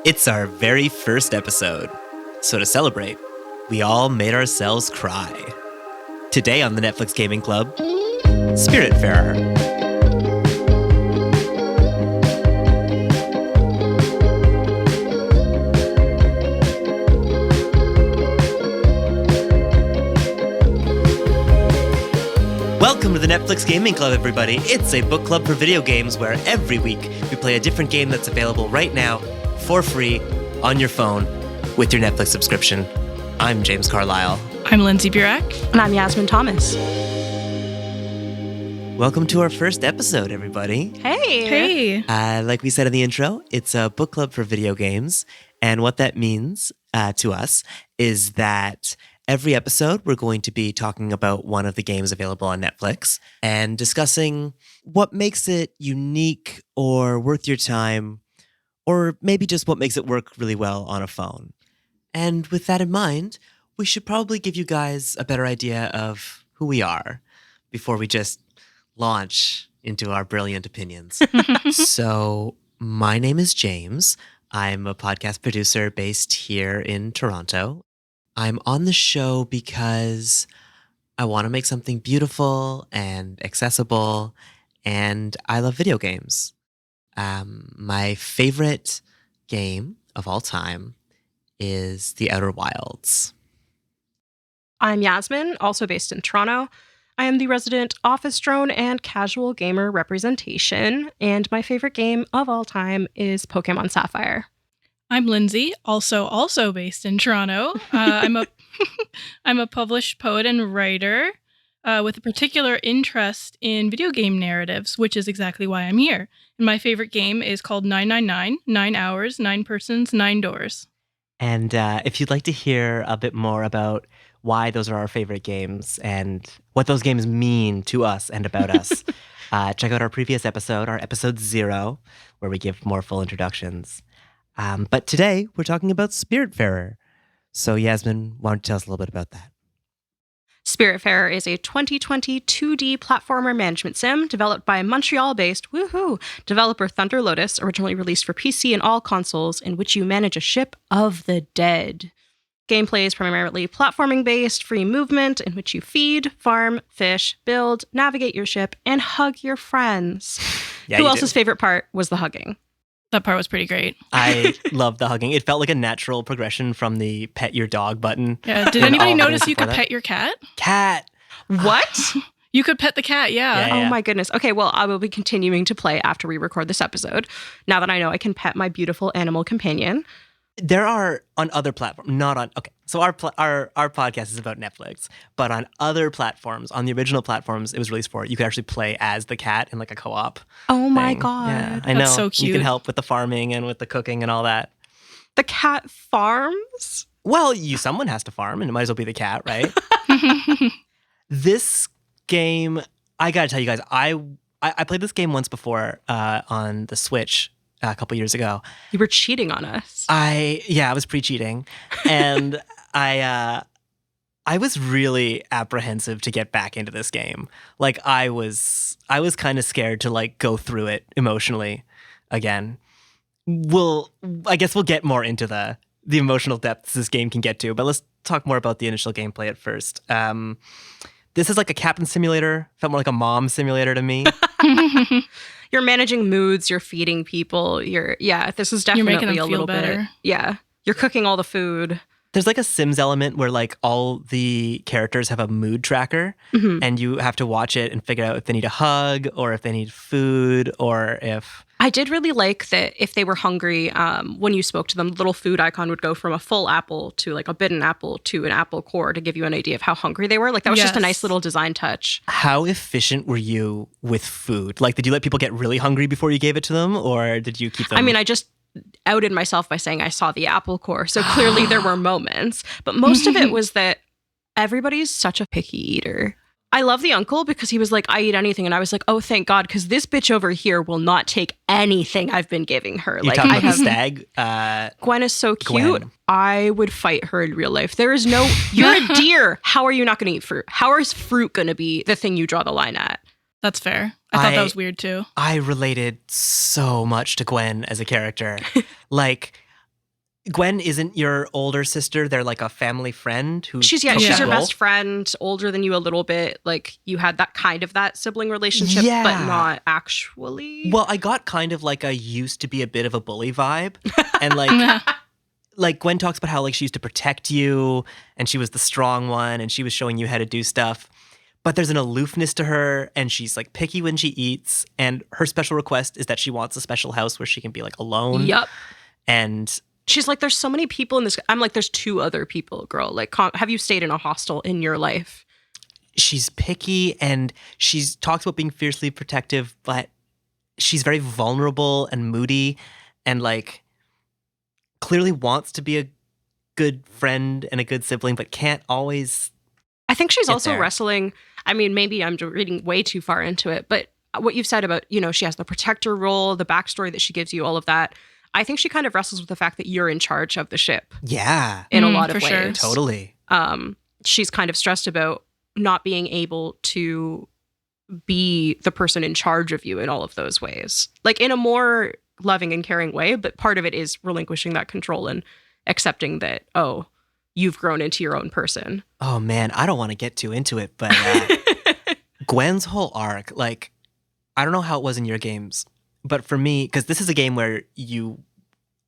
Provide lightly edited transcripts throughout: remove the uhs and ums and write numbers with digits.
It's our very first episode. So to celebrate, we all made ourselves cry. Today on the Netflix Gaming Club, Spiritfarer. Welcome to the Netflix Gaming Club, everybody. It's a book club for video games where every week we play a different game that's available right now for free on your phone with your Netflix subscription. I'm James Carlisle. I'm Lindsay Burak. And I'm Yasmin Thomas. Welcome to our first episode, everybody. Hey. Like we said in the intro, it's a book club for video games. And what that means to us is that every episode, we're going to be talking about one of the games available on Netflix and discussing what makes it unique or worth your time, or maybe just what makes it work really well on a phone. And with that in mind, we should probably give you guys a better idea of who we are before we just launch into our brilliant opinions. So my name is James. I'm a podcast producer based here in Toronto. I'm on the show because I want to make something beautiful and accessible, and I love video games. My favorite game of all time is The Outer Wilds. I'm Yasmin, also based in Toronto. I am the resident office drone and casual gamer representation, and my favorite game of all time is Pokemon Sapphire. I'm Lindsay, also based in Toronto. I'm a published poet and writer with a particular interest in video game narratives, which is exactly why I'm here. And my favorite game is called 999, 9 hours, 9 persons, 9 doors. And if you'd like to hear a bit more about why those are our favorite games and what those games mean to us and about us, check out our previous episode, our episode 0, where we give more full introductions. But today, we're talking about Spiritfarer. So Yasmin, why don't you tell us a little bit about that? Spiritfarer is a 2020 2D platformer management sim developed by Montreal-based developer Thunder Lotus, originally released for PC and all consoles, in which you manage a ship of the dead. Gameplay is primarily platforming-based, free movement, in which you feed, farm, fish, build, navigate your ship, and hug your friends. Yeah, Who else's favorite part was the hugging? That part was pretty great. I love the hugging. It felt like a natural progression from the pet your dog button. Yeah. Did anybody notice you could pet your cat? Cat. What? You could pet the cat, yeah. Oh my goodness. Okay, well, I will be continuing to play after we record this episode, now that I know I can pet my beautiful animal companion. There are on other platforms, not on, okay, so our podcast is about Netflix, but on other platforms, on the original platforms it was released for, you could actually play as the cat in like a co-op Oh my thing. God. Yeah, I know. That's so cute. You can help with the farming and with the cooking and all that. The cat farms? Well, someone has to farm, and it might as well be the cat, right? This game, I gotta tell you guys, I played this game once before on the Switch a couple years ago. You were cheating on us. I was pre-cheating, and I was really apprehensive to get back into this game. Like I was kind of scared to like go through it emotionally again. I guess we'll get more into the emotional depths this game can get to, but let's talk more about the initial gameplay at first. This is like a captain simulator. Felt more like a mom simulator to me. You're managing moods, you're feeding people, this is definitely making them a feel little better. bit. Yeah. You're cooking all the food. There's like a Sims element where like all the characters have a mood tracker, and you have to watch it and figure out if they need a hug or if they need food or if... I did really like that if they were hungry, when you spoke to them, the little food icon would go from a full apple to like a bitten apple to an apple core to give you an idea of how hungry they were. Like that was just a nice little design touch. How efficient were you with food? Like, did you let people get really hungry before you gave it to them, or did you keep them? I mean, I just outed myself by saying I saw the apple core. So clearly there were moments, but most of it was that everybody's such a picky eater. I love the uncle because he was like, I eat anything. And I was like, oh, thank God, because this bitch over here will not take anything I've been giving her. You talking about the stag? Gwen is so cute. Gwen. I would fight her in real life. There is no, you're a deer. How are you not going to eat fruit? How is fruit going to be the thing you draw the line at? That's fair. I thought that was weird too. I related so much to Gwen as a character. Like, Gwen isn't your older sister. They're like a family friend who She's took she's that your role. best friend, older than you a little bit. Like you had that sibling relationship, Yeah. but not actually. Well, I got kind of like a used to be a bit of a bully vibe. And like Gwen talks about how like she used to protect you and she was the strong one and she was showing you how to do stuff. But there's an aloofness to her and she's like picky when she eats. And her special request is that she wants a special house where she can be like alone. Yep. And she's like, there's so many people in this. I'm like, there's 2 other people, girl. Like, have you stayed in a hostel in your life? she's picky and she talks about being fiercely protective, but she's very vulnerable and moody and like clearly wants to be a good friend and a good sibling, but can't always. I think she's get also there. wrestling. I mean, maybe I'm reading way too far into it, but what you've said about, she has the protector role, the backstory that she gives you, all of that. I think she kind of wrestles with the fact that you're in charge of the ship Yeah, in a lot of for sure. ways. totally. She's kind of stressed about not being able to be the person in charge of you in all of those ways, like in a more loving and caring way. But part of it is relinquishing that control and accepting that, oh, you've grown into your own person. Oh man, I don't want to get too into it, but Gwen's whole arc, like, I don't know how it was in your games, but for me, because this is a game where you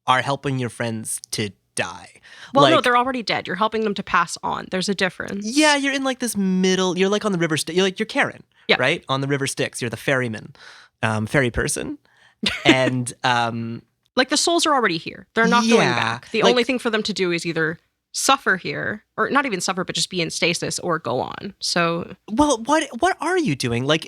are helping your friends to die. Well, like, no, they're already dead. You're helping them to pass on. There's a difference. yeah, you're in like this middle. You're like on the river. You're Karen, Yeah. right? On the river Styx. You're the ferryman, ferry person, and Like the souls are already here. They're not going Yeah, back. The like- only thing for them to do is either suffer here, or not even suffer, but just be in stasis or go on. So well, what are you doing? Like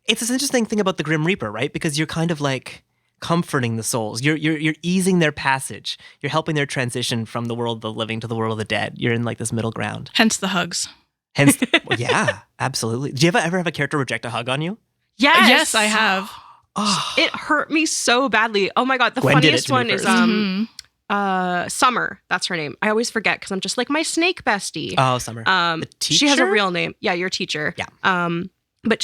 it's this interesting thing about the Grim Reaper, right? Because you're kind of like comforting the souls. You're easing their passage. You're helping their transition from the world of the living to the world of the dead. You're in like this middle ground. Hence the hugs. Hence, well, yeah, absolutely. Do you ever have a character reject a hug on you? Yes, I have. Oh, it hurt me so badly. Oh my God. The Gwen did it funniest to me one is Mhm. Summer. That's her name. I always forget because I'm just like my snake bestie. Summer. The She has a teacher? real name. Yeah, your teacher. Yeah. But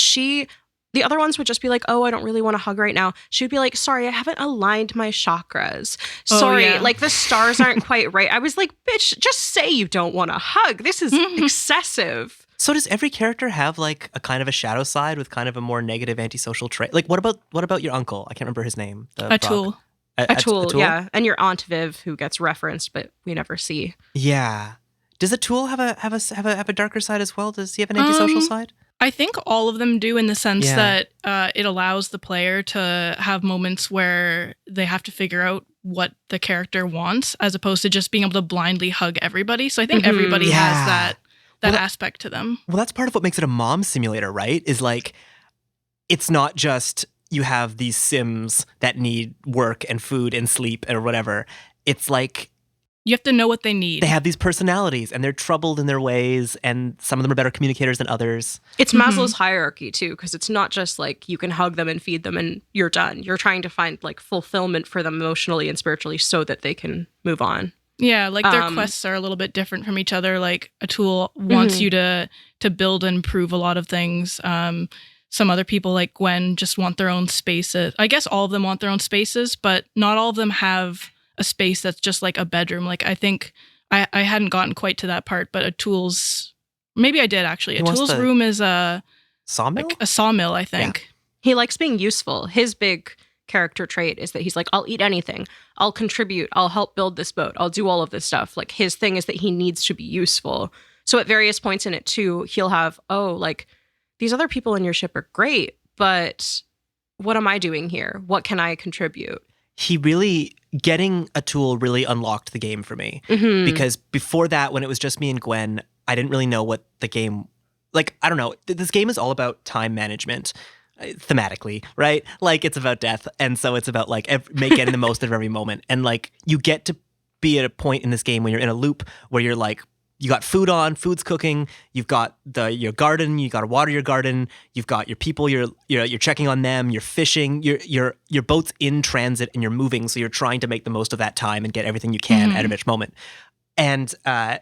the other ones would just be like, oh, I don't really want to hug right now. She would be like, sorry, I haven't aligned my chakras. Oh, Sorry, yeah. like the stars aren't quite right. I was like, bitch, just say you don't want to hug. This is excessive. So does every character have like a kind of a shadow side with kind of a more negative antisocial trait? Like what about your uncle? I can't remember his name. The A frog. tool. A tool, yeah. And your Aunt Viv, who gets referenced, but we never see. Yeah. Does a tool have a darker side as well? Does he have an antisocial side? I think all of them do, in the sense Yeah. that it allows the player to have moments where they have to figure out what the character wants, as opposed to just being able to blindly hug everybody. So I think Mhm. everybody Yeah. has that Well, aspect to them. Well, that's part of what makes it a mom simulator, right? Is like, it's not just you have these Sims that need work and food and sleep or whatever. It's like You have to know what they need. they have these personalities and they're troubled in their ways, and some of them are better communicators than others. It's Mhm. Maslow's hierarchy too, because it's not just like you can hug them and feed them and you're done. You're trying to find like fulfillment for them emotionally and spiritually so that they can move on. Yeah, like their Um, quests are a little bit different from each other. Like a tool wants Mhm. you to build and improve a lot of things. Some other people, like Gwen, just want their own spaces. I guess all of them want their own spaces, but not all of them have a space that's just like a bedroom. Like I think I hadn't gotten quite to that part, but a tool's, maybe I did actually. He A wants tool's to- room is a Sawmill? sawmill, I think. He likes being useful. His big character trait is that he's like, I'll eat anything. I'll contribute. I'll help build this boat. I'll do all of this stuff. Like his thing is that he needs to be useful. So at various points in it too, he'll have, oh, like these other people in your ship are great, but what am I doing here? What can I contribute? He really, getting a tool really unlocked the game for me. Mhm. Because before that, when it was just me and Gwen, I didn't really know what the game, like, I don't know. This game is all about time management, thematically, right? Like, it's about death. And so it's about, like, getting the most of every moment. And, like, you get to be at a point in this game when you're in a loop where you're, like, you got food on, food's cooking, you've got your garden, you got to water your garden, you've got your people, you're checking on them, you're fishing, your boat's in transit and you're moving, so you're trying to make the most of that time and get everything you can at each moment. And I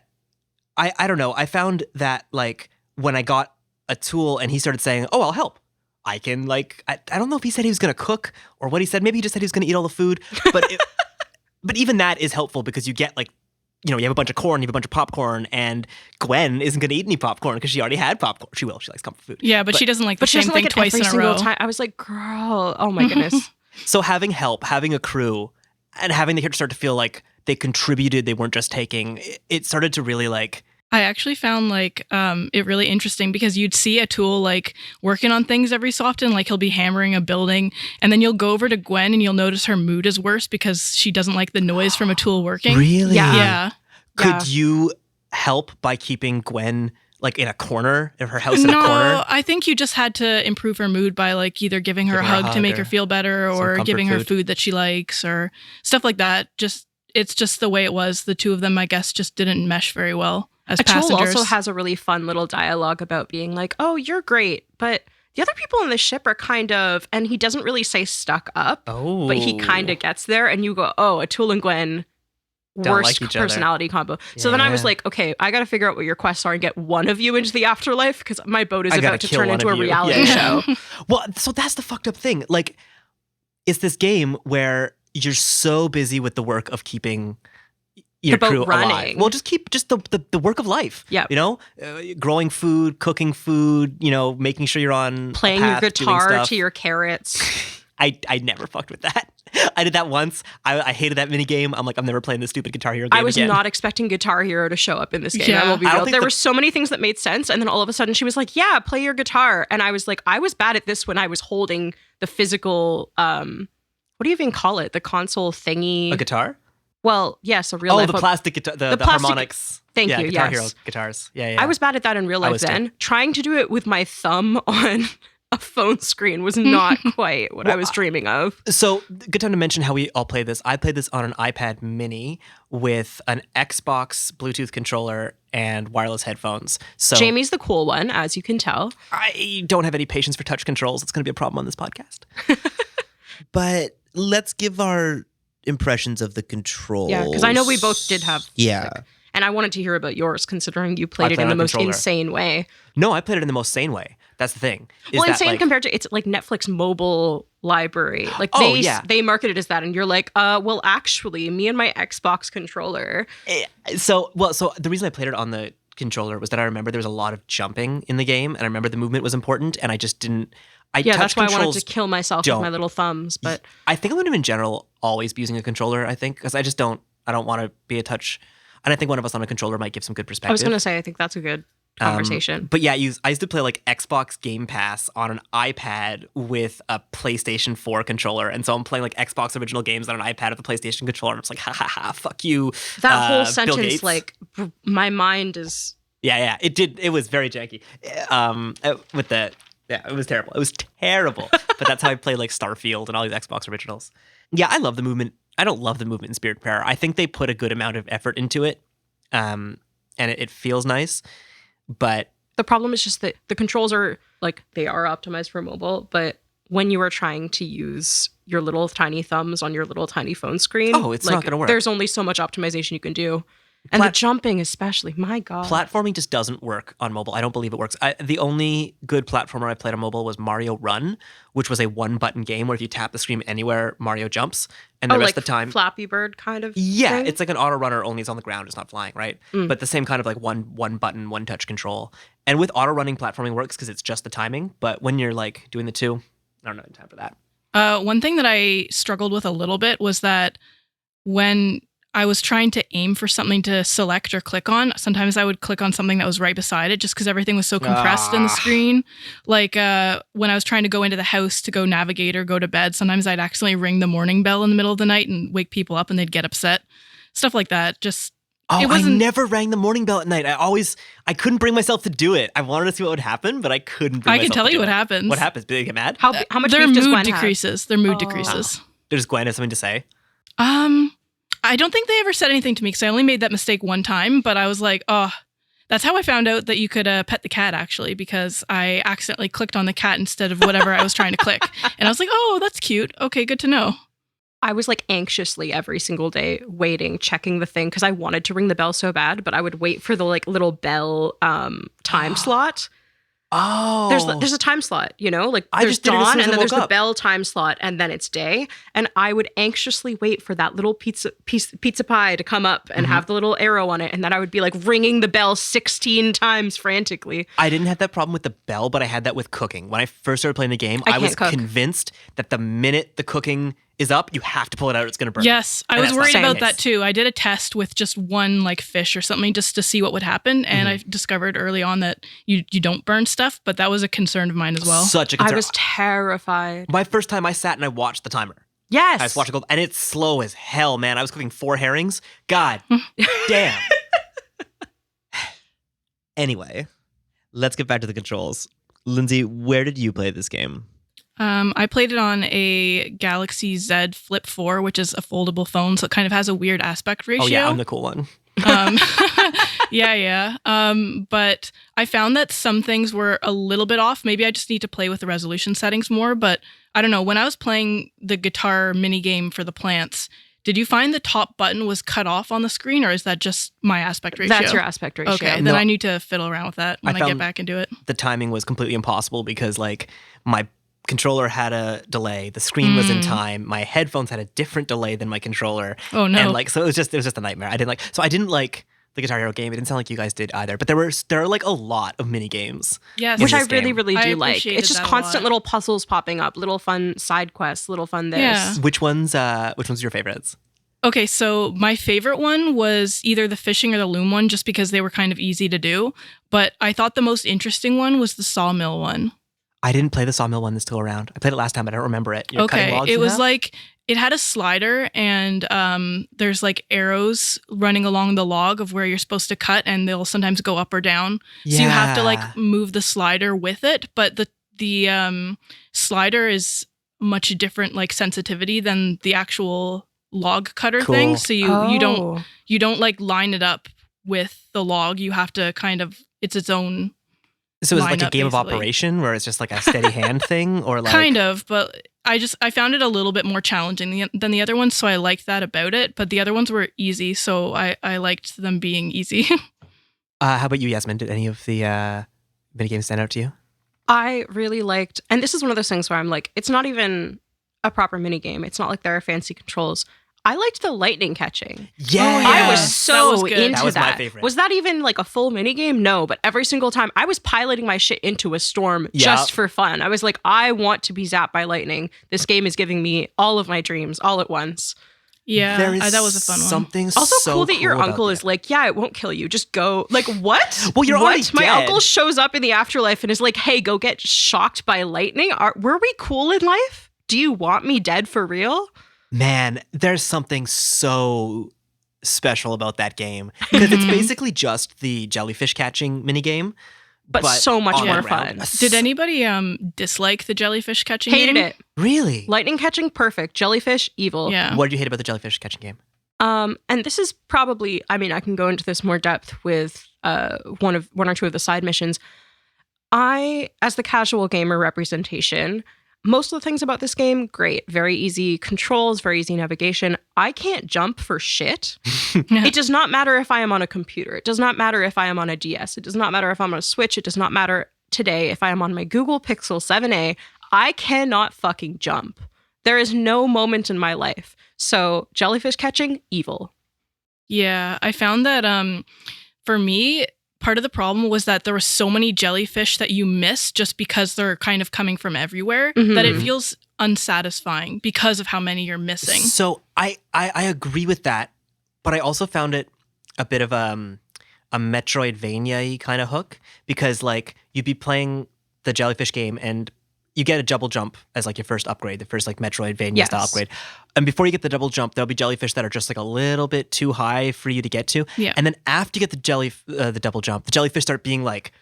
don't know, I found that like when I got a tool and he started saying, "Oh, I'll help. I can like," I don't know if he said he was going to cook or what he said. Maybe he just said he was going to eat all the food, but But even that is helpful because you get like, you know, you have a bunch of corn, you have a bunch of popcorn, and Gwen isn't going to eat any popcorn because she already had popcorn. She will. She likes comfort food. Yeah, but she doesn't like the she same doesn't thing like it twice every in a single row. time. I was like, girl, oh my goodness. So having help, having a crew, and having the characters start to feel like they contributed, they weren't just taking, it started to really like... I actually found like it really interesting because you'd see Atul like working on things every so often, like he'll be hammering a building, and then you'll go over to Gwen and you'll notice her mood is worse because she doesn't like the noise from Atul working. Really? Yeah. Could you help by keeping Gwen like in a corner of her house in a corner? No, I think you just had to improve her mood by like either giving her a hug to make her feel better or giving her food that she likes or stuff like that. It's just the way it was. The two of them, I guess, just didn't mesh very well as passengers. Atul also has a really fun little dialogue about being like, oh, you're great, but the other people on the ship are kind of, and he doesn't really say stuck up, but he kind of gets there, and you go, oh, Atul and Gwen, worst like personality combo. So then I was like, okay, I got to figure out what your quests are and get one of you into the afterlife because my boat is about to turn into a reality show. Well, so that's the fucked up thing. Like, it's this game where you're so busy with the work of keeping your crew alive. Well, just keep the work of life. Yeah. You know, growing food, cooking food, you know, making sure you're on playing your guitar to your carrots. I never fucked with that. I did that once. I hated that mini game. I'm like, I'm never playing this stupid Guitar Hero game I was again. not expecting Guitar Hero to show up in this game. Yeah. I will be real. There were so many things that made sense, and then all of a sudden she was like, yeah, play your guitar. And I was like, I was bad at this when I was holding the physical, what do you even call it? The console thingy. A guitar? Well, yes, a real life. Oh, the plastic guitar, the plastic, harmonics. Thank you, Guitar yes. Hero guitars. Yeah. I was bad at that in real life then. Trying to do it with my thumb on a phone screen was not quite what I was dreaming of. So, good time to mention how we all played this. I played this on an iPad mini with an Xbox Bluetooth controller and wireless headphones. So Jamie's the cool one, as you can tell. I don't have any patience for touch controls. It's going to be a problem on this podcast. But let's give our impressions of the controls. Yeah, because I know we both did have. Yeah. And I wanted to hear about yours, considering you played it in the most insane way. No, I played it in the most sane way. That's the thing. Well, insane compared to, it's like Netflix mobile library. Like they market it as that, and you're like, well, actually, me and my Xbox controller. So the reason I played it on the controller was that I remember there was a lot of jumping in the game, and I remember the movement was important, and I just didn't. That's why I wanted to kill myself with my little thumbs. But I think I'm going to, in general, always be using a controller. I think because I don't want to be a touch. And I think one of us on a controller might give some good perspective. I was going to say, I think that's a good conversation. But yeah, I used to play like Xbox Game Pass on an iPad with a PlayStation 4 controller. And so I'm playing like Xbox original games on an iPad with a PlayStation controller. And it's like, ha ha ha, fuck you. That whole sentence, like, my mind is... Yeah, it did. It was very janky. With the... Yeah, it was terrible. It was terrible. But that's how I played like Starfield and all these Xbox originals. Yeah, I love the movement. I don't love the movement in Spiritfarer. I think they put a good amount of effort into it. And it feels nice. But the problem is just that the controls are like, they are optimized for mobile, but when you are trying to use your little tiny thumbs on your little tiny phone screen, it's not going to work. There's only so much optimization you can do. And the jumping especially, my God. Platforming just doesn't work on mobile. I don't believe it works. The only good platformer I played on mobile was Mario Run, which was a one-button game where if you tap the screen anywhere, Mario jumps. And the rest of the time... Flappy Bird kind of Yeah, thing? It's like an auto runner, only it's on the ground, it's not flying, right? But the same kind of like one button, one touch control. And with auto running, platforming works because it's just the timing. But when you're like doing the two, I don't know, time for that. One thing that I struggled with a little bit was that when I was trying to aim for something to select or click on, sometimes I would click on something that was right beside it just because everything was so compressed in the screen. Like when I was trying to go into the house to go navigate or go to bed, sometimes I'd accidentally ring the morning bell in the middle of the night and wake people up and they'd get upset. Stuff like that. Just I never rang the morning bell at night. I couldn't bring myself to do it. I wanted to see what would happen, but I couldn't bring myself to do it. I can tell you what happens. What happens? Do they get mad? How much their beef does mood Gwen decreases. have? Their mood decreases. Does Gwen have something to say? I don't think they ever said anything to me because I only made that mistake one time, but I was like, oh, that's how I found out that you could pet the cat, actually, because I accidentally clicked on the cat instead of whatever I was trying to click. And I was like, oh, that's cute. Okay, good to know. I was like anxiously every single day waiting, checking the thing because I wanted to ring the bell so bad, but I would wait for the like little bell time slot. Oh. There's a time slot, you know? Like I there's just did it as soon dawn as and I then there's woke the up. bell time slot and then it's day. And I would anxiously wait for that little pizza pie to come up and have the little arrow on it. And then I would be like ringing the bell 16 times frantically. I didn't have that problem with the bell, but I had that with cooking. When I first started playing the game, I was can't cook. convinced that the minute the cooking is up, you have to pull it out, it's going to burn. Yes, I And was that's worried not the about case. that too. I did a test with just one like fish or something just to see what would happen, and I discovered early on that you don't burn stuff, but that was a concern of mine as well. Such a concern. I was terrified. My first time I sat and I watched the timer. Yes. I was watching, and it's slow as hell, man. I was cooking 4 herrings. God damn. Anyway, let's get back to the controls. Lindsay, where did you play this game? I played it on a Galaxy Z Flip 4, which is a foldable phone, so it kind of has a weird aspect ratio. Oh, yeah, I'm the cool one. Yeah. But I found that some things were a little bit off. Maybe I just need to play with the resolution settings more. But I don't know. When I was playing the guitar mini game for the plants, did you find the top button was cut off on the screen, or is that just my aspect ratio? That's your aspect ratio. Okay, then No. I need to fiddle around with that when I get found- back into it. The timing was completely impossible because, like, my controller had a delay. The screen was in time. My headphones had a different delay than my controller. Oh no! And, like, so it was just a nightmare. I didn't like the Guitar Hero game. It didn't sound like you guys did either. But there are like a lot of mini games. yes, Which I this really, game. really I do like. appreciated It's just that a constant lot. little puzzles popping up, little fun side quests, little fun this. Yeah. Which ones your favorites? Okay, so my favorite one was either the fishing or the loom one, just because they were kind of easy to do. But I thought the most interesting one was the sawmill one. I didn't play the Sawmill one that's still around. I played it last time, but I don't remember it. You're cutting Okay, logs it in was half? like it had a slider, and there's like arrows running along the log of where you're supposed to cut, and they'll sometimes go up or down. So you have to Yeah. like move the slider with it, but the slider is much different like sensitivity than the actual log cutter Cool. thing. So you Oh. don't like line it up with the log. You have to kind of it's its own So it's like a lineup, game of basically. operation where it's just like a steady hand thing, or like kind of, but I found it a little bit more challenging than the other ones, so I liked that about it. But the other ones were easy, so I liked them being easy. How about you, Yasmin? Did any of the mini games stand out to you? I really liked, and this is one of those things where I'm like, it's not even a proper mini game. It's not like there are fancy controls. I liked the lightning catching. Yeah, I Yeah, was that so was good. into That was my favorite. Was that even like a full mini game? No, but every single time I was piloting my shit into a storm just Yep. for fun. I was like, I want to be zapped by lightning. This game is giving me all of my dreams all at once. Yeah, There is that was a fun one. something Also so cool that your about uncle that. is like, yeah, it won't kill you. Just go. Like, what? Well, you're what? already My dead. uncle shows up in the afterlife and is like, hey, go get shocked by lightning. Were we cool in life? Do you want me dead for real? Man, there's something so special about that game because it's basically just the jellyfish catching minigame, But so much on the more ground. fun. Did anybody dislike the jellyfish catching Hated game? it. Really? Lightning catching, perfect. Jellyfish, evil. Yeah. What did you hate about the jellyfish catching game? And this is probably, I mean, I can go into this more depth with one or two of the side missions. I, as the casual gamer representation, most of the things about this game, great. Very easy controls, very easy navigation. I can't jump for shit. It does not matter if I am on a computer. It does not matter if I am on a DS. It does not matter if I'm on a Switch. It does not matter today if I am on my Google Pixel 7a. I cannot fucking jump. There is no moment in my life. So jellyfish catching, evil. Yeah, I found that for me, part of the problem was that there were so many jellyfish that you miss just because they're kind of coming from everywhere that it feels unsatisfying because of how many you're missing. So I agree with that, but I also found it a bit of a Metroidvania-y kind of hook because like you'd be playing the jellyfish game and you get a double jump as like your first upgrade, the first like Metroidvania style Yes. upgrade. And before you get the double jump, there'll be jellyfish that are just like a little bit too high for you to get to. Yeah. And then after you get the double jump, the jellyfish start being like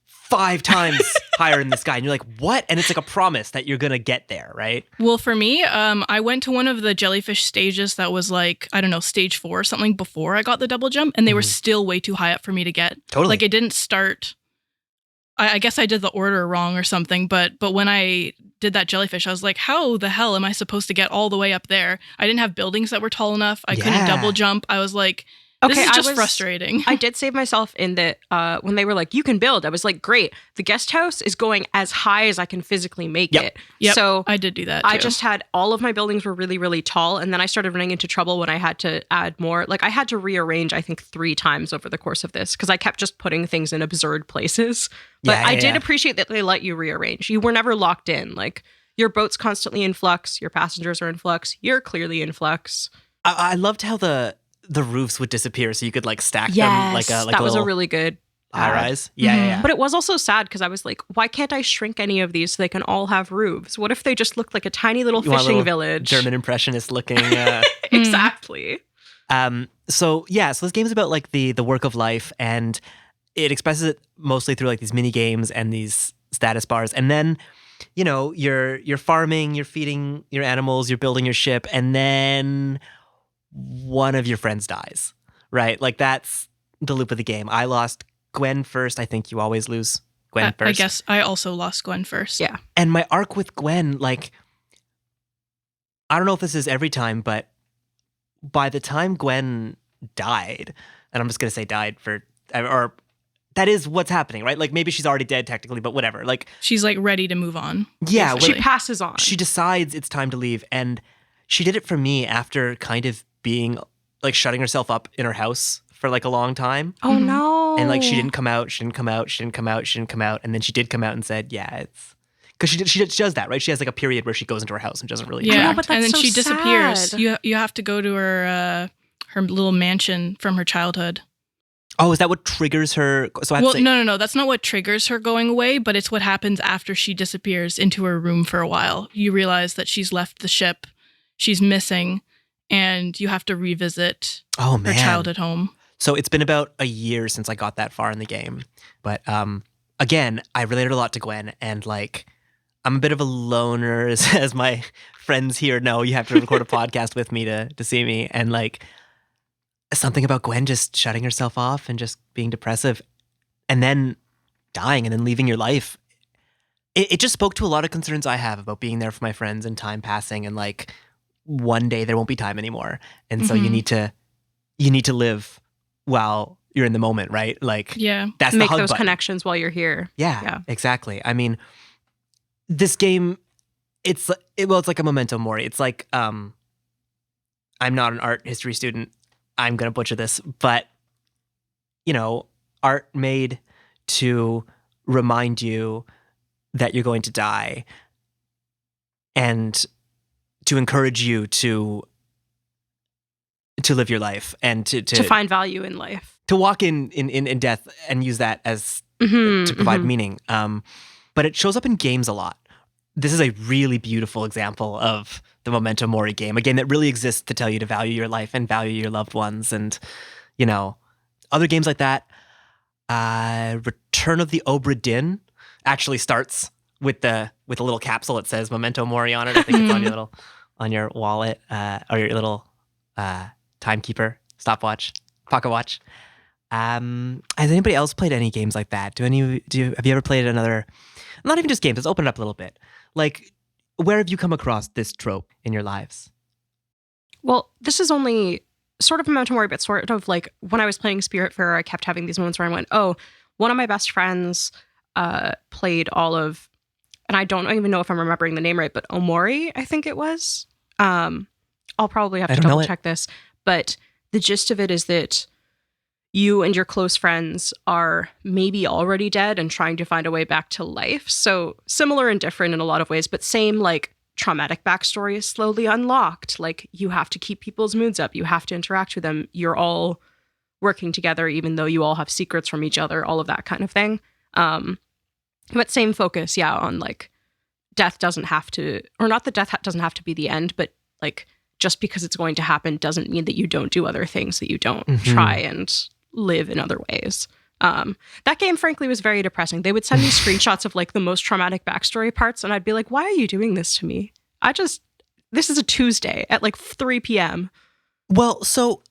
5 times higher in the sky. And you're like, what? And it's like a promise that you're going to get there, right? Well, for me, I went to one of the jellyfish stages that was like, I don't know, stage 4 or something before I got the double jump, and they were still way too high up for me to get. Totally. Like it didn't start. I guess I did the order wrong or something, but when I did that jellyfish, I was like, how the hell am I supposed to get all the way up there? I didn't have buildings that were tall enough. I couldn't Yeah. double jump. I was like, This is just frustrating. I did save myself in that when they were like, you can build. I was like, great. The guest house is going as high as I can physically make it. Yep. So I did do that too. I just had all of my buildings were really, really tall. And then I started running into trouble when I had to add more. Like I had to rearrange, I think 3 times over the course of this because I kept just putting things in absurd places. But I did appreciate that they let you rearrange. You were never locked in. Like your boat's constantly in flux. Your passengers are in flux. You're clearly in flux. I loved how the roofs would disappear so you could like stack them like a that was a really good high rise. Yeah. But it was also sad because I was like, why can't I shrink any of these so they can all have roofs? What if they just looked like a tiny little fishing village? German impressionist looking. Exactly. So this game is about like the work of life, and it expresses it mostly through like these mini games and these status bars. And then, you know, you're farming, you're feeding your animals, you're building your ship, and then one of your friends dies, right? Like that's the loop of the game. I lost Gwen first. I think you always lose Gwen first. I guess I also lost Gwen first. Yeah. And my arc with Gwen, like, I don't know if this is every time, but by the time Gwen died, and I'm just going to say died or that is what's happening, right? Like maybe she's already dead technically, but whatever. Like she's like ready to move on. Yeah. She passes on. She decides it's time to leave. And she did it for me after kind of being like shutting herself up in her house for like a long time. Oh no. And like she didn't come out. And then she did come out and said, yeah, it's because she does that, right? She has like a period where she goes into her house and doesn't really yeah, but that's and then so she disappears. sad. You have to go to her little mansion from her childhood. Oh, is that what triggers her? So I have to say, no. That's not what triggers her going away, but it's what happens after she disappears into her room for a while. You realize that she's left the ship, she's missing, and you have to revisit her childhood home. So it's been about a year since I got that far in the game. But again, I related a lot to Gwen, and like I'm a bit of a loner, as my friends here know. You have to record a podcast with me to see me, and like something about Gwen just shutting herself off and just being depressive and then dying and then leaving your life. It just spoke to a lot of concerns I have about being there for my friends and time passing, and like one day there won't be time anymore. And so you need to live while you're in the moment, right? Like that's make the hug those button. Connections while you're here. Yeah, exactly. I mean, this game, it's like a memento mori. It's like I'm not an art history student. I'm going to butcher this, but, you know, art made to remind you that you're going to die and to encourage you to live your life and to find value in life. To walk in death and use that as to provide meaning. But it shows up in games a lot. This is a really beautiful example of the Memento Mori game, a game that really exists to tell you to value your life and value your loved ones. And, you know, other games like that, Return of the Obra Dinn actually starts with a little capsule that says Memento Mori on it. I think it's on your wallet or your little timekeeper, stopwatch, pocket watch. Has anybody else played any games like that? Have you ever played another? Not even just games. Let's open it up a little bit. Like, where have you come across this trope in your lives? Well, this is only sort of a Memento Mori, but sort of like when I was playing Spiritfarer, I kept having these moments where I went, oh, one of my best friends played all of, and I don't even know if I'm remembering the name right, but Omori, I think it was. I'll probably have to double check this. But the gist of it is that you and your close friends are maybe already dead and trying to find a way back to life. So similar and different in a lot of ways, but same like traumatic backstory is slowly unlocked. Like you have to keep people's moods up. You have to interact with them. You're all working together, even though you all have secrets from each other, all of that kind of thing. But same focus, on like death doesn't have to, or not that death doesn't have to be the end, but like just because it's going to happen doesn't mean that you don't do other things, that you don't try and live in other ways. That game, frankly, was very depressing. They would send me screenshots of like the most traumatic backstory parts, and I'd be like, why are you doing this to me? This is a Tuesday at like 3 p.m. Well, so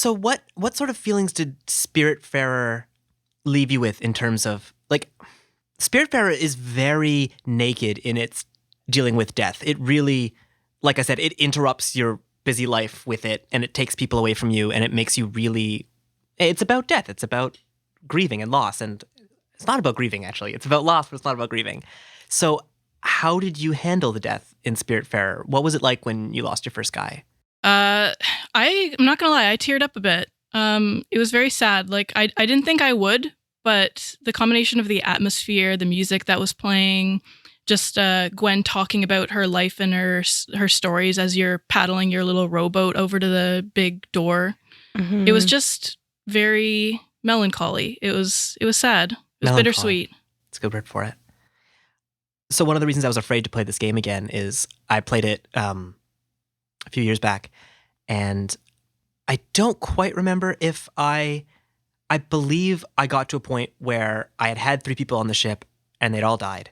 what sort of feelings did Spiritfarer leave you with in terms of, like, Spiritfarer is very naked in its dealing with death. It really, like I said, it interrupts your busy life with it, and it takes people away from you, and it makes you really It's about death. It's about grieving and loss. And it's not about grieving, actually. It's about loss, but it's not about grieving. So how did you handle the death in Spiritfarer? What was it like when you lost your first guy? I'm not gonna lie, I teared up a bit. It was very sad. Like I didn't think I would, but the combination of the atmosphere, the music that was playing, just Gwen talking about her life and her stories as you're paddling your little rowboat over to the big door. Mhm. It was just very melancholy. It was sad. It was Melancholy. bittersweet. It's a good word for it. So one of the reasons I was afraid to play this game again is I played it a few years back, and I don't quite remember if I believe I got to a point where I had 3 people on the ship and they'd all died.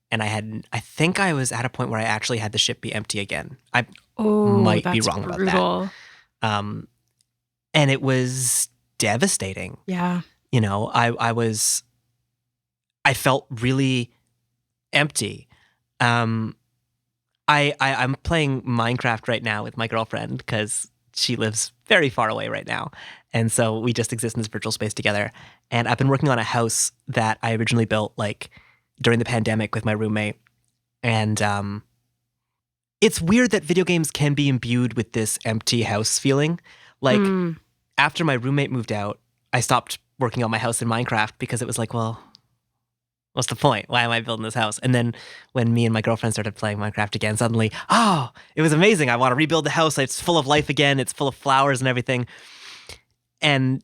And I think I was at a point where I actually had the ship be empty again. I might be that's wrong about brutal. that. And it was devastating. Yeah. You know, I felt really empty. I'm playing Minecraft right now with my girlfriend because she lives very far away right now. And so we just exist in this virtual space together. And I've been working on a house that I originally built like during the pandemic with my roommate. And it's weird that video games can be imbued with this empty house feeling. Like after my roommate moved out, I stopped working on my house in Minecraft because it was like, well, what's the point? Why am I building this house? And then when me and my girlfriend started playing Minecraft again, suddenly, oh, it was amazing. I want to rebuild the house. It's full of life again. It's full of flowers and everything. And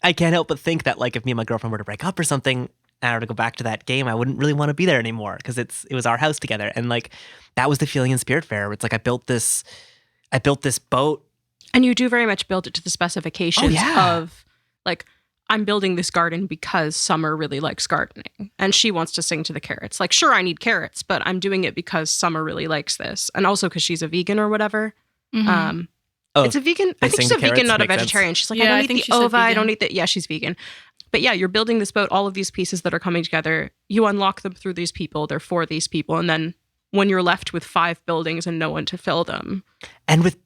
I can't help but think that like if me and my girlfriend were to break up or something, and I were to go back to that game, I wouldn't really want to be there anymore because it was our house together. And like that was the feeling in Spiritfarer. It's like I built this boat. And you do very much build it to the specifications of like, I'm building this garden because Summer really likes gardening and she wants to sing to the carrots. Like, sure, I need carrots, but I'm doing it because Summer really likes this. And also because she's a vegan or whatever. Mm-hmm. It's a vegan. I think she's a vegan, not a vegetarian. She's like, Yeah, I I don't think eat she the said ova. I vegan. don't eat the. Yeah, she's vegan. But yeah, you're building this boat, all of these pieces that are coming together. You unlock them through these people. They're for these people. And then when you're left with 5 buildings and no one to fill them. And with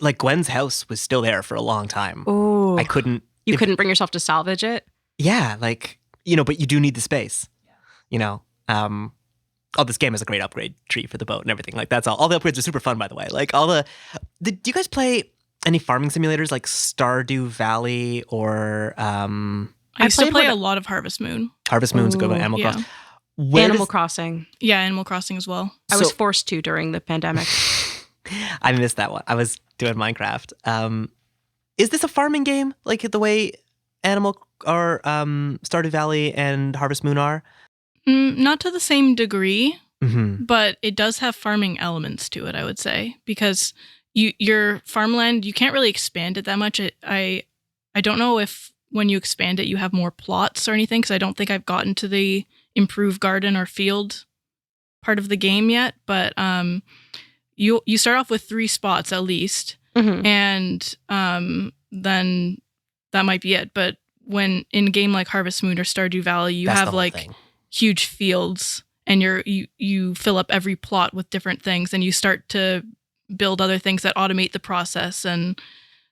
like Gwen's house was still there for a long time. Oh, I couldn't. You couldn't bring yourself to salvage it? Yeah, like, you know, but you do need the space. You know, this game has a great upgrade tree for the boat and everything. Like that's all. All the upgrades are super fun, by the way. Like do you guys play any farming simulators like Stardew Valley or I used to played play one- a lot of Harvest Moon. Harvest Moon's a good one, Ooh, Animal yeah. Crossing? Animal Crossing. Yeah, Animal Crossing as well. I was So- forced to during the pandemic. I missed that one. I was doing Minecraft. Is this a farming game like the way Animal or Stardew Valley and Harvest Moon are? Not to the same degree, Mm-hmm. but it does have farming elements to it, I would say, because your farmland, you can't really expand it that much. I don't know if when you expand it, you have more plots or anything, because I don't think I've gotten to the improve garden or field part of the game yet. But you start off with 3 spots at least, Mhm. and then that might be it. But when in a game like Harvest Moon or Stardew Valley, you That's the have whole like thing. huge fields, and you fill up every plot with different things, and you start to build other things that automate the process. And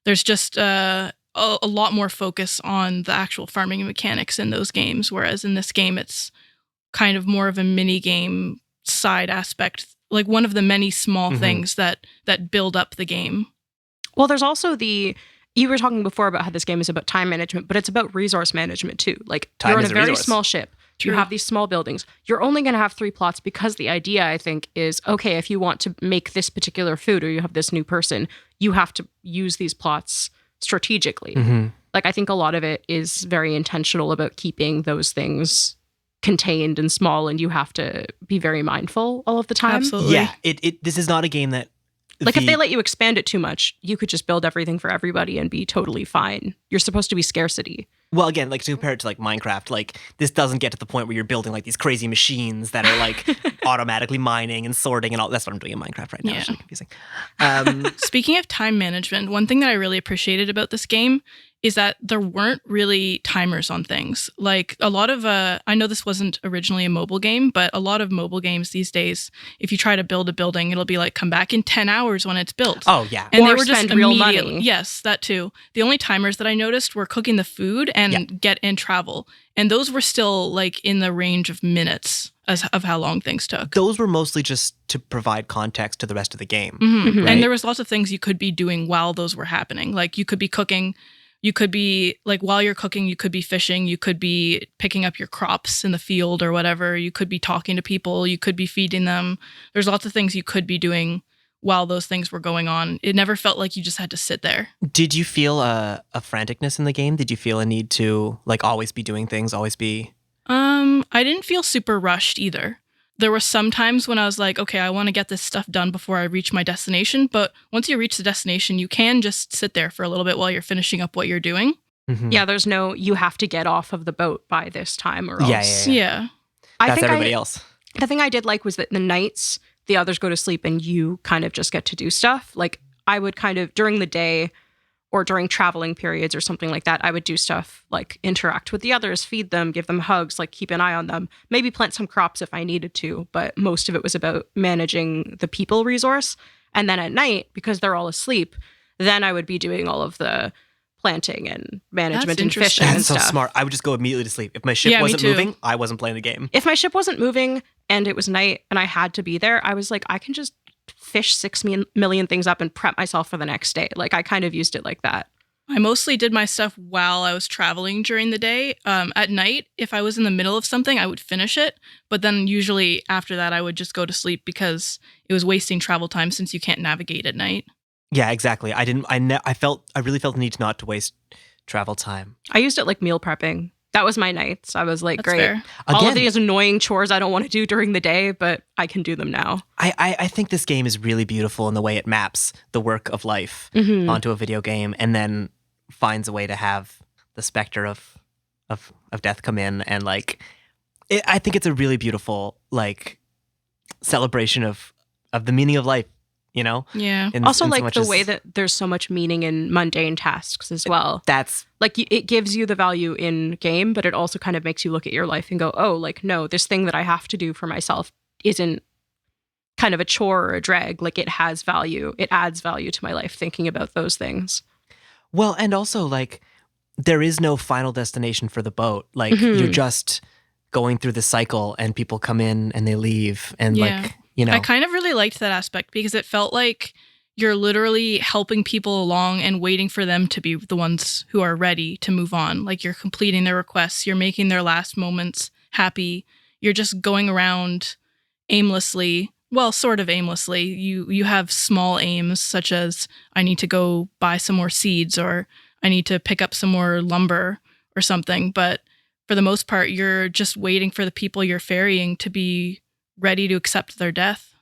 there's just a lot more focus on the actual farming mechanics in those games, whereas in this game it's kind of more of a mini game side aspect, like one of the many small Mhm. things that build up the game. Well, there's also you were talking before about how this game is about time management, but it's about resource management too. Like Time you're on is a a very resource. small ship. True. You have these small buildings. You're only going to have 3 plots because the idea, I think, is, okay, if you want to make this particular food or you have this new person, you have to use these plots strategically. Mm-hmm. Like, I think a lot of it is very intentional about keeping those things contained and small, and you have to be very mindful all of the time. Absolutely. Yeah, this is not a game that Like, if they let you expand it too much, you could just build everything for everybody and be totally fine. You're supposed to be scarcity. Well, again, like to compare it to like Minecraft, like this doesn't get to the point where you're building like these crazy machines that are like automatically mining and sorting and all. That's what I'm doing in Minecraft right now. Yeah. It's really confusing. Speaking of time management, one thing that I really appreciated about this game is that there weren't really timers on things. Like a lot of, I know this wasn't originally a mobile game, but a lot of mobile games these days, if you try to build a building, it'll be like, come back in 10 hours when it's built. Oh, yeah. And Or they were just spend real immediately, money. yes, that too. The only timers that I noticed were cooking the food and get and travel. And those were still like in the range of minutes of how long things took. Those were mostly just to provide context to the rest of the game. Mhm. Right. And there was lots of things you could be doing while those were happening. Like you could be cooking, you could be like while you're cooking, you could be fishing, you could be picking up your crops in the field or whatever. You could be talking to people, you could be feeding them. There's lots of things you could be doing while those things were going on. It never felt like you just had to sit there. Did you feel a franticness in the game? Did you feel a need to like always be doing things, always be... I didn't feel super rushed either. There were some times when I was like, okay, I want to get this stuff done before I reach my destination. But once you reach the destination, you can just sit there for a little bit while you're finishing up what you're doing. Mhm. Yeah, there's no, you have to get off of the boat by this time or else. Yeah. Yeah. I That's think everybody else. the thing I did like was that the nights, the others go to sleep and you kind of just get to do stuff. Like I would kind of, during the day or during traveling periods or something like that, I would do stuff like interact with the others, feed them, give them hugs, like keep an eye on them, maybe plant some crops if I needed to. But most of it was about managing the people resource. And then at night, because they're all asleep, then I would be doing all of the planting and management and fishing interesting. and That's so stuff. smart. I would just go immediately to sleep. If my ship Yeah, me wasn't too. moving, I wasn't playing the game. If my ship wasn't moving and it was night and I had to be there, I was like, I can just fish 6 million things up and prep myself for the next day. Like I kind of used it like that. I mostly did my stuff while I was traveling during the day. At night, if I was in the middle of something, I would finish it. But then usually after that, I would just go to sleep because it was wasting travel time since you can't navigate at night. Yeah, exactly. I really felt the need not to waste travel time. I used it like meal prepping. That was my nights. I was like, That's great. fair. All Again, of these annoying chores I don't want to do during the day, but I can do them now. I think this game is really beautiful in the way it maps the work of life Mhm. onto a video game and then finds a way to have the specter of death come in and like I think it's a really beautiful like celebration of the meaning of life, you know? Yeah. Also, in so like much the as- way that there's so much meaning in mundane tasks as well. that's Like it gives you the value in game, but it also kind of makes you look at your life and go, oh, like, no, this thing that I have to do for myself isn't kind of a chore or a drag. Like it has value. It adds value to my life thinking about those things. well, and also like there is no final destination for the boat. Like Mhm. you're just going through the cycle and people come in and they leave and Yeah. like, you know. I kind of really liked that aspect because it felt like you're literally helping people along and waiting for them to be the ones who are ready to move on. Like you're completing their requests, you're making their last moments happy. You're just going around aimlessly. Well, sort of aimlessly. You have small aims such as I need to go buy some more seeds or I need to pick up some more lumber or something. But for the most part, you're just waiting for the people you're ferrying to be ready to accept their death.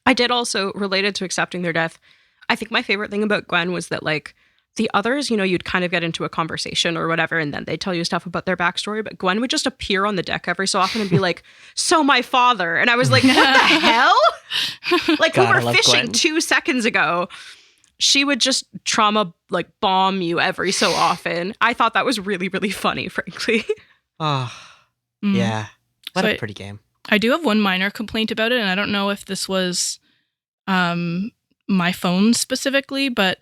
I did also, related to accepting their death, I think my favorite thing about Gwen was that, like, the others, you know, you'd kind of get into a conversation or whatever, and then they'd tell you stuff about their backstory. But Gwen would just appear on the deck every so often and be like, so my father. And I was like, what the hell? Like, God, I we were love fishing Gwen. 2 seconds ago. She would just trauma, like, bomb you every so often. I thought that was really, really funny, frankly. Oh, Mm. yeah. What So a pretty game. I do have one minor complaint about it, and I don't know if this was my phone specifically, but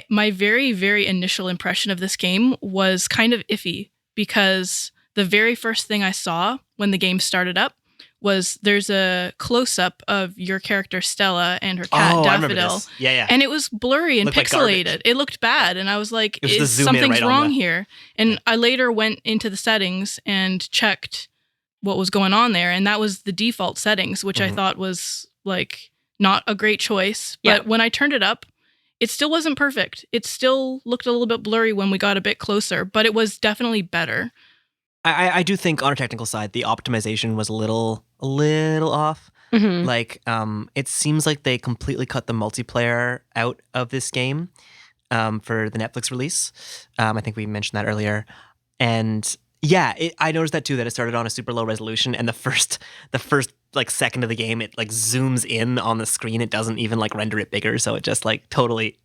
my very, very initial impression of this game was kind of iffy because the very first thing I saw when the game started up was there's a close-up of your character Stella and her cat I remember Daffodil. this. Yeah. And it was blurry and Looked like pixelated. garbage. It looked bad. And I was like, It was the is zoom in something's right on wrong the- here? And I later went into the settings and checked what was going on there. And that was the default settings, which I Mhm. thought was like not a great choice. Yeah. But when I turned it up, it still wasn't perfect. It still looked a little bit blurry when we got a bit closer, but it was definitely better. I do think on a technical side, the optimization was a little off. Mhm. Like, it seems like they completely cut the multiplayer out of this game for the Netflix release. I think we mentioned that earlier. And yeah, I noticed that too, that it started on a super low resolution and the first like second of the game, it like zooms in on the screen. It doesn't even like render it bigger. So it just like totally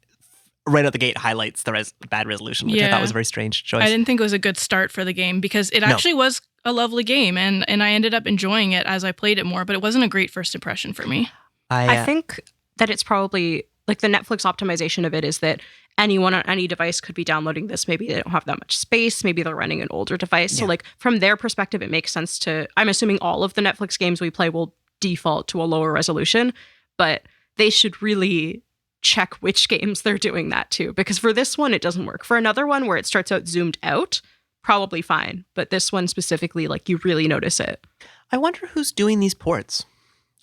right out the gate highlights the bad resolution, which I thought was a very strange choice. I didn't think it was a good start for the game because it actually was a lovely game, and I ended up enjoying it as I played it more, but it wasn't a great first impression for me. I think that it's probably like the Netflix optimization of it is that anyone on any device could be downloading this. Maybe they don't have that much space. Maybe they're running an older device. So like from their perspective, it makes sense to, I'm assuming all of the Netflix games we play will default to a lower resolution, but they should really check which games they're doing that to, because for this one, it doesn't work. For another one where it starts out zoomed out, probably fine. But this one specifically, like you really notice it. I wonder who's doing these ports.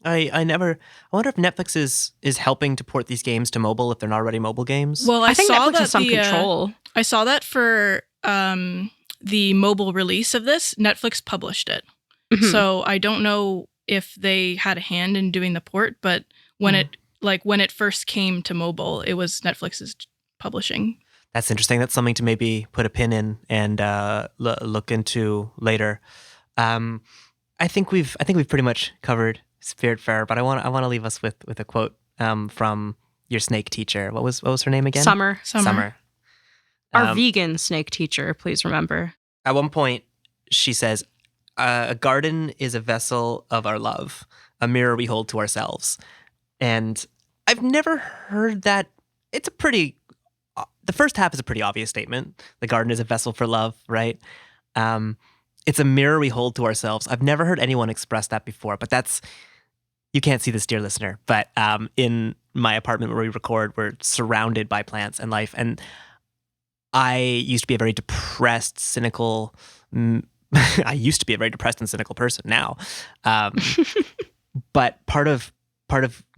I wonder if Netflix is helping to port these games to mobile if they're not already mobile games. Well, I think saw Netflix that has some control. I saw that for the mobile release of this, Netflix published it. Mhm. So I don't know if they had a hand in doing the port, but when it first came to mobile, it was Netflix's publishing. That's interesting. That's something to maybe put a pin in and look into later. I think we've pretty much covered Spiritfarer, but I want to leave us with a quote from your snake teacher. What was her name again? Summer. Our Um, vegan snake teacher, please remember. At one point, she says, "A garden is a vessel of our love, a mirror we hold to ourselves." And I've never heard that. It's a pretty. The first half is a pretty obvious statement. The garden is a vessel for love, right? It's a mirror we hold to ourselves. I've never heard anyone express that before, but that's. You can't see this, dear listener, but in my apartment where we record, we're surrounded by plants and life. And I used to be a very depressed, cynical. I used to be a very depressed and cynical person now, but part of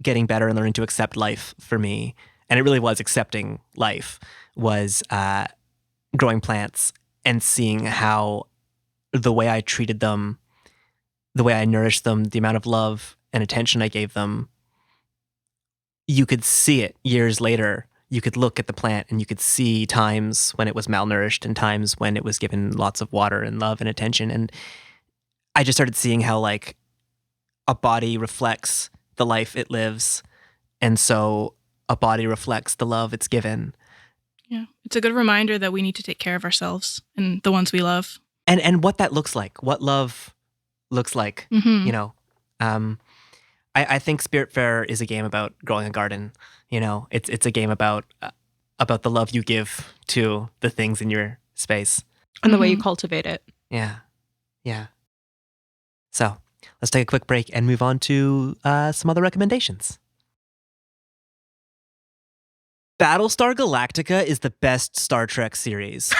getting better and learning to accept life for me, and it really was accepting life, was growing plants and seeing how the way I treated them, the way I nourished them, the amount of love and attention I gave them, you could see it years later. You could look at the plant and you could see times when it was malnourished and times when it was given lots of water and love and attention. And I just started seeing how like a body reflects the life it lives. And so a body reflects the love it's given. Yeah. It's a good reminder that we need to take care of ourselves and the ones we love. And what that looks like, what love looks like, Mhm. you know. I think Spiritfarer is a game about growing a garden. You know, it's a game about the love you give to the things in your space And the way you cultivate it. Yeah. So let's take a quick break and move on to some other recommendations. Battlestar Galactica is the best Star Trek series.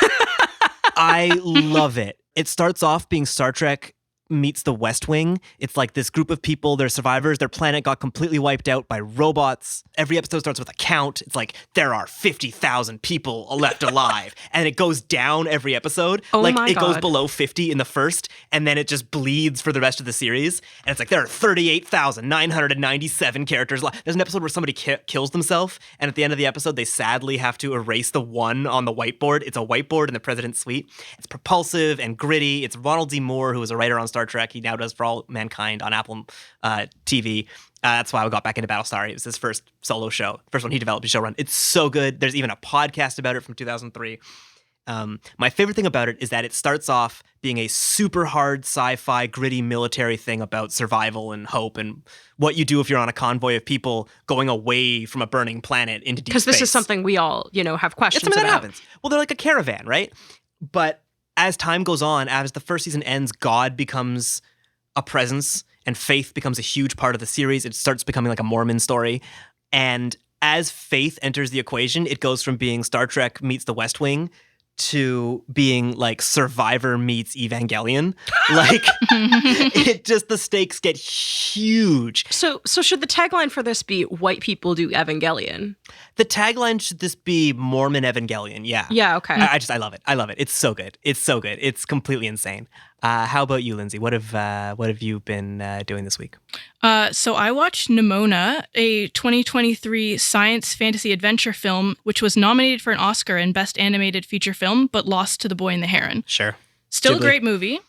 I love it. It starts off being Star Trek meets the West Wing. It's like this group of people, they're survivors. Their planet got completely wiped out by robots. Every episode starts with a count. It's like there are 50,000 people left alive. And it goes down every episode. Oh like my it goes God. below 50 in the first, and then it just bleeds for the rest of the series. And it's like there are 38,997 characters. There's an episode where somebody kills themselves, and at the end of the episode, they sadly have to erase the 1 on the whiteboard. It's a whiteboard in the president's suite. It's propulsive and gritty. It's Ronald D. Moore, who was a writer on Star Trek. He now does For All Mankind on Apple TV. That's why I got back into Battlestar. It was his first solo show. First one he developed, his show run. It's so good. There's even a podcast about it from 2003. My favorite thing about it is that it starts off being a super hard sci-fi, gritty military thing about survival and hope and what you do if you're on a convoy of people going away from a burning planet into deep space. Because this is something we all, have questions It's something about. that happens. Well, they're like a caravan, right? But as time goes on, as the first season ends, God becomes a presence and faith becomes a huge part of the series. It starts becoming like a Mormon story. And as faith enters the equation, it goes from being Star Trek meets the West Wing to being like Survivor meets Evangelion. Like the stakes get huge. So should the tagline for this be "White people do Evangelion"? The tagline should this be Mormon Evangelion. Yeah. Yeah. Okay. I love it. I love it. It's so good. It's completely insane. How about you, Lindsay? What have you been doing this week? So I watched Nimona, a 2023 science fantasy adventure film, which was nominated for an Oscar in Best Animated Feature Film, but lost to The Boy and the Heron. Sure. Still Ghibli. a great movie.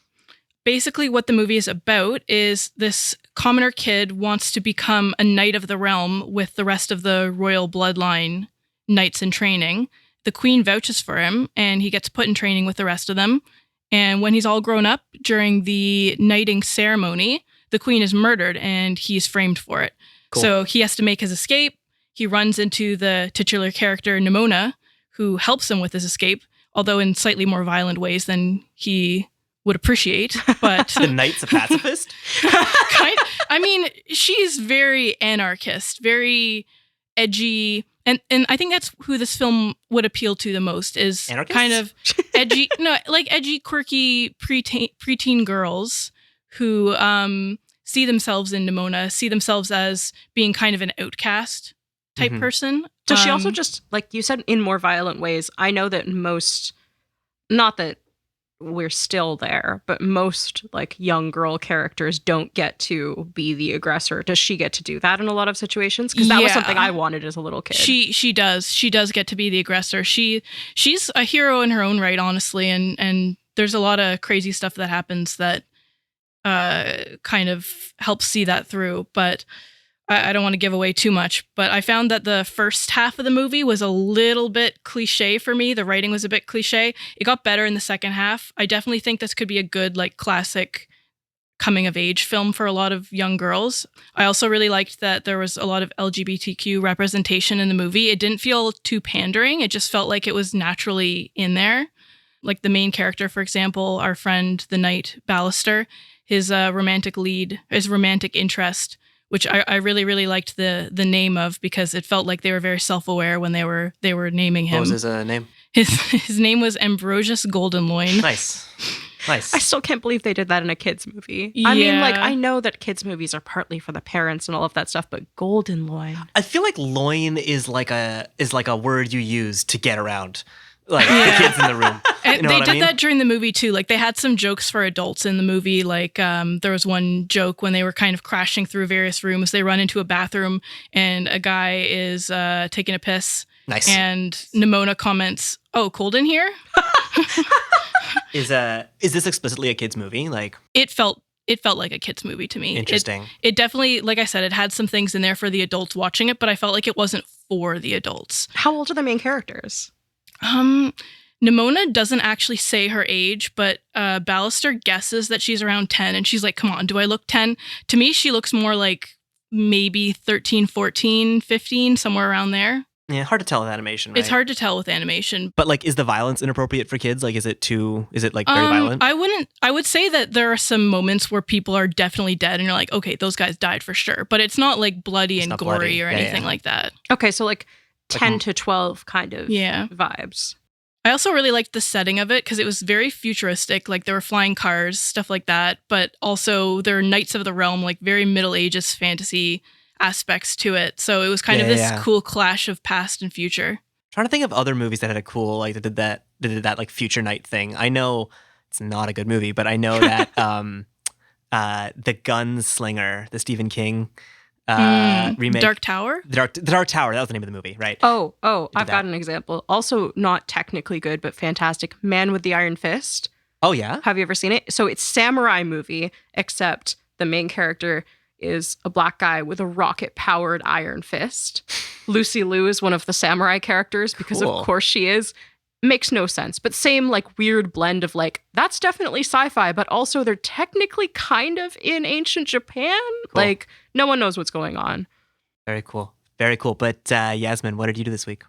Basically, what the movie is about is this commoner kid wants to become a knight of the realm with the rest of the royal bloodline knights in training. The queen vouches for him, and he gets put in training with the rest of them. And when he's all grown up, during the knighting ceremony, the queen is murdered, and he's framed for it. Cool. So he has to make his escape. He runs into the titular character, Nimona, who helps him with his escape, although in slightly more violent ways than he would appreciate. But The knight's a pacifist? I mean, she's very anarchist, very edgy. And I think that's who this film would appeal to the most, is Anarchists? kind of edgy, edgy, quirky preteen girls who see themselves in Nimona, see themselves as being kind of an outcast type Mhm. person. Does she also just, like you said, in more violent ways? I know that not that we're still there, but most like young girl characters don't get to be the aggressor. Does she get to do that in a lot of situations? Because that was Yeah. something I wanted as a little kid. She does get to be the aggressor. She's a hero in her own right, honestly, and there's a lot of crazy stuff that happens that kind of helps see that through. But I don't want to give away too much, but I found that the first half of the movie was a little bit cliche for me. The writing was a bit cliche. It got better in the second half. I definitely think this could be a good, like, classic coming of age film for a lot of young girls. I also really liked that there was a lot of LGBTQ representation in the movie. It didn't feel too pandering. It just felt like it was naturally in there. Like the main character, for example, our friend, the knight Battlestar, his romantic interest, which I really, really liked the name of, because it felt like they were very self-aware when they were naming him. What was his name? His name was Ambrosius Goldenloin. Nice. I still can't believe they did that in a kids movie. I mean, like, I know that kids movies are partly for the parents and all of that stuff, but Golden Loin. I feel like loin is like a word you use to get around like the kids in the room. And You know they what I did mean? that during the movie too. Like, they had some jokes for adults in the movie. Like there was one joke when they were kind of crashing through various rooms. They run into a bathroom and a guy is taking a piss. Nice. And Nimona comments, "Oh, cold in here?" Is this explicitly a kids movie? Like, It felt like a kids movie to me. interesting. It definitely, like I said, it had some things in there for the adults watching it, but I felt like it wasn't for the adults. How old are the main characters? Nimona doesn't actually say her age, but Battlestar guesses that she's around 10, and she's like, "Come on, do I look 10?" To me, she looks more like maybe 13, 14, 15, somewhere around there. Yeah, hard to tell with animation, right? It's hard to tell with animation. But like, is the violence inappropriate for kids? Like, is it like very violent? I would say that there are some moments where people are definitely dead and you're like, okay, those guys died for sure. But it's not like bloody It's and not gory bloody. or Yeah, anything yeah. like that. Okay, so like 10 Like- to 12 kind of Yeah. vibes. I also really liked the setting of it because it was very futuristic. Like, there were flying cars, stuff like that. But also there are Knights of the Realm, like very Middle Ages fantasy aspects to it. So it was kind of Yeah, this yeah. cool clash of past and future. Trying to think of other movies that had a cool, like, that did that like future night thing. I know it's not a good movie, but I know that the Gunslinger, the Stephen King remake, Dark Tower? The Dark Tower. That was the name of the movie, right? Oh, I've that. got an example. Also not technically good, but fantastic. Man with the Iron Fist. Oh yeah. Have you ever seen it? So it's samurai movie, except the main character is a black guy with a rocket-powered iron fist. Lucy Liu is one of the samurai characters because Cool. of course she is. Makes no sense, but same like weird blend of like, that's definitely sci-fi, but also they're technically kind of in ancient Japan. Cool. Like, no one knows what's going on. Very cool. Very cool. But Yasmin, what did you do this week?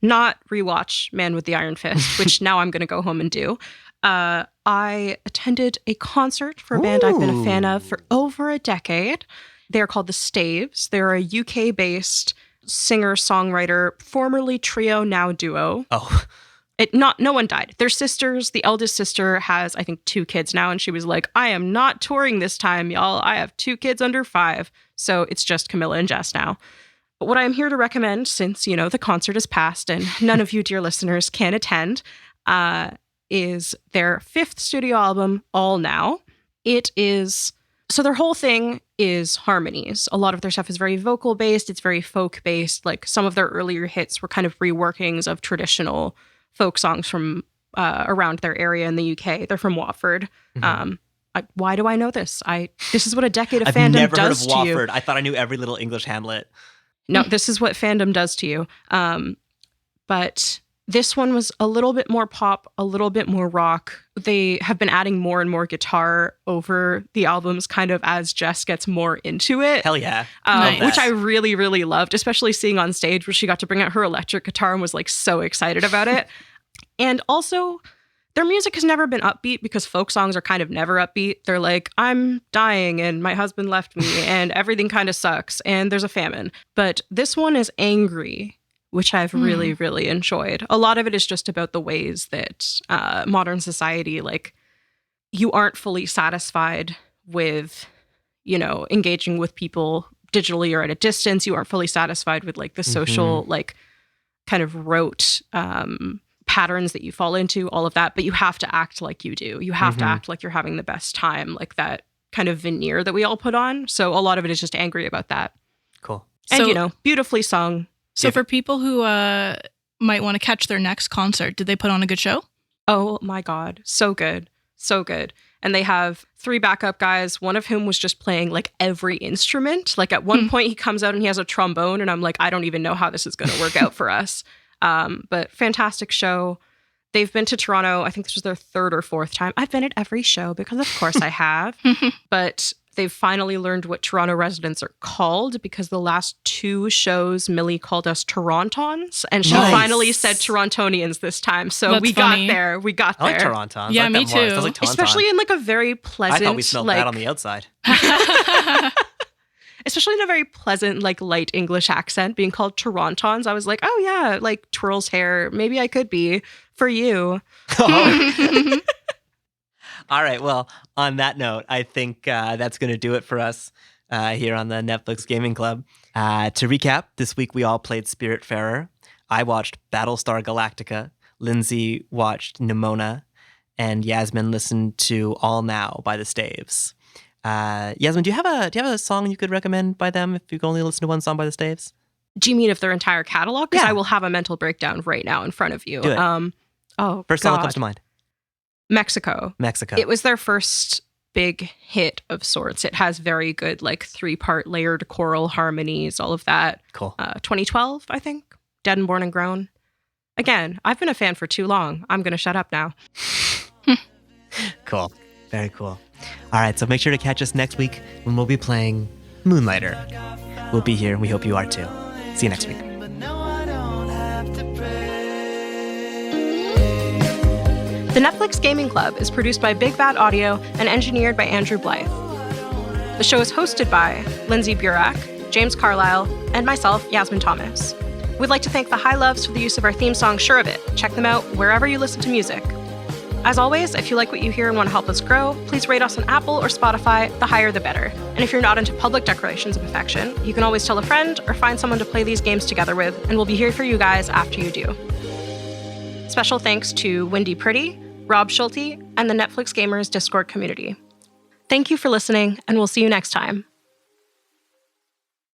Not rewatch Man with the Iron Fist, which now I'm going to go home and do. I attended a concert for a band I've been a fan of for over a decade. They're called the Staves. They're a UK-based singer-songwriter, formerly trio, now duo. Oh, No one died. They're sisters. The eldest sister has, I think, 2 kids now, and she was like, "I am not touring this time, y'all. I have 2 kids under 5." So it's just Camilla and Jess now. But what I'm here to recommend, since, you know, the concert is past and none of you, dear listeners, can attend, is their 5th studio album, All Now. So their whole thing is harmonies. A lot of their stuff is very vocal based. It's very folk based. Like, some of their earlier hits were kind of reworkings of traditional folk songs from around their area in the UK. They're from Watford. Mhm. Why do I know this? This is what a decade of I've fandom never heard of does to you. Watford. I thought I knew every little English hamlet. No, this is what fandom does to you. but this one was a little bit more pop, a little bit more rock. They have been adding more and more guitar over the albums kind of as Jess gets more into it. Hell yeah. Nice. Which I really, really loved, especially seeing on stage where she got to bring out her electric guitar and was like so excited about it. And also, their music has never been upbeat because folk songs are kind of never upbeat. They're like, I'm dying and my husband left me and everything kind of sucks and there's a famine. But this one is angry, which I've really, really enjoyed. A lot of it is just about the ways that modern society, like, you aren't fully satisfied with, you know, engaging with people digitally or at a distance. You aren't fully satisfied with, like, the social, like, kind of rote patterns that you fall into, all of that. But you have to act like you do. You have to act like you're having the best time, like that kind of veneer that we all put on. So a lot of it is just angry about that. Cool. And, So- you know, beautifully sung. So for people who might want to catch their next concert, did they put on a good show? Oh my God. So good. So good. And they have 3 backup guys, one of whom was just playing like every instrument. Like at one point he comes out and he has a trombone and I'm like, I don't even know how this is going to work out for us. But fantastic show. They've been to Toronto. I think this was their 3rd or 4th time. I've been at every show because of course I have. But they've finally learned what Toronto residents are called because the last 2 shows, Millie called us Torontons, and she Nice. finally said Torontonians this time. So That's we funny. got there. We got I like there. Torontons. Yeah, I like me that more. It too. sounds like Tauntaun. Especially in like a very I pleasant, thought we smelled like, bad on the outside. especially in a very pleasant, like light English accent, being called Torontons. I was like, oh yeah, like twirls hair. Maybe I could be for you. Oh. All right. Well, on that note, I think that's going to do it for us here on the Netflix Gaming Club. To recap, this week we all played Spiritfarer. I watched Battlestar Galactica. Lindsay watched Nimona. And Yasmin listened to All Now by the Staves. Yasmin, do you have a song you could recommend by them if you could only listen to one song by the Staves? Do you mean if their entire catalog? Because Yeah. I will have a mental breakdown right now in front of you. Do it. Oh, First song that comes to mind. Mexico. Mexico. It was their first big hit of sorts. It has very good, like 3-part layered choral harmonies, all of that. Cool. 2012, I think. Dead and Born and Grown. Again, I've been a fan for too long. I'm going to shut up now. Cool. Very cool. All right, so make sure to catch us next week when we'll be playing Moonlighter. We'll be here, and we hope you are too. See you next week. The Netflix Gaming Club is produced by Big Bad Audio and engineered by Andrew Blythe. The show is hosted by Lindsay Burak, James Carlisle, and myself, Yasmin Thomas. We'd like to thank the High Loves for the use of our theme song, Sure of It. Check them out wherever you listen to music. As always, if you like what you hear and want to help us grow, please rate us on Apple or Spotify. The higher, the better. And if you're not into public declarations of affection, you can always tell a friend or find someone to play these games together with, and we'll be here for you guys after you do. Special thanks to Wendy Pretty, Rob Schulte, and the Netflix Gamers Discord community. Thank you for listening, and we'll see you next time.